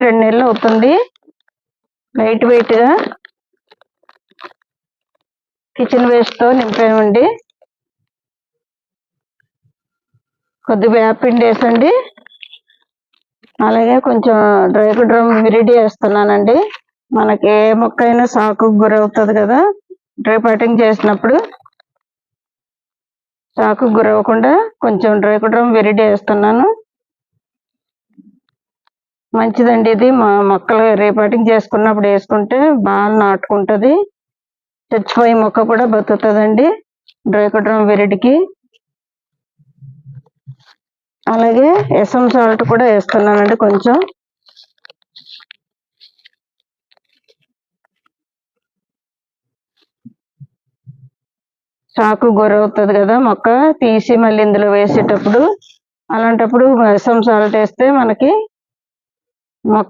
2 నెలలు అవుతుంది. Light weight గా కిచెన్ వేస్ట్ తో నింపామండి. కొద్దిగా వేపిండి వేసండి, అలాగే కొంచెం డ్రై డ్రమ్ విరిడి వేస్తున్నానండి. మనకి ఏ మొక్క అయినా సాకు గురవుతుంది కదా, డ్రై పాటింగ్ చేసినప్పుడు సాకు గురవ్వకుండా కొంచెం డ్రై డ్రమ్ విరిడి వేస్తున్నాను. మంచిదండి ఇది, మా మొక్కలు రీపాటింగ్ చేసుకున్నప్పుడు వేసుకుంటే బాగా నాటుకుంటుంది. చచ్చిపోయే మొక్క కూడా బతుకుతుందండి డ్రై డ్రమ్ విరిడికి. అలాగే ఎసమ్ సాల్ట్ కూడా వేస్తున్నానండి కొంచెం. సాకు గురవుతుంది కదా మొక్క, తీసి మళ్ళీ ఇందులో వేసేటప్పుడు, అలాంటప్పుడు ఎసమ్ సాల్ట్ వేస్తే మనకి మొక్క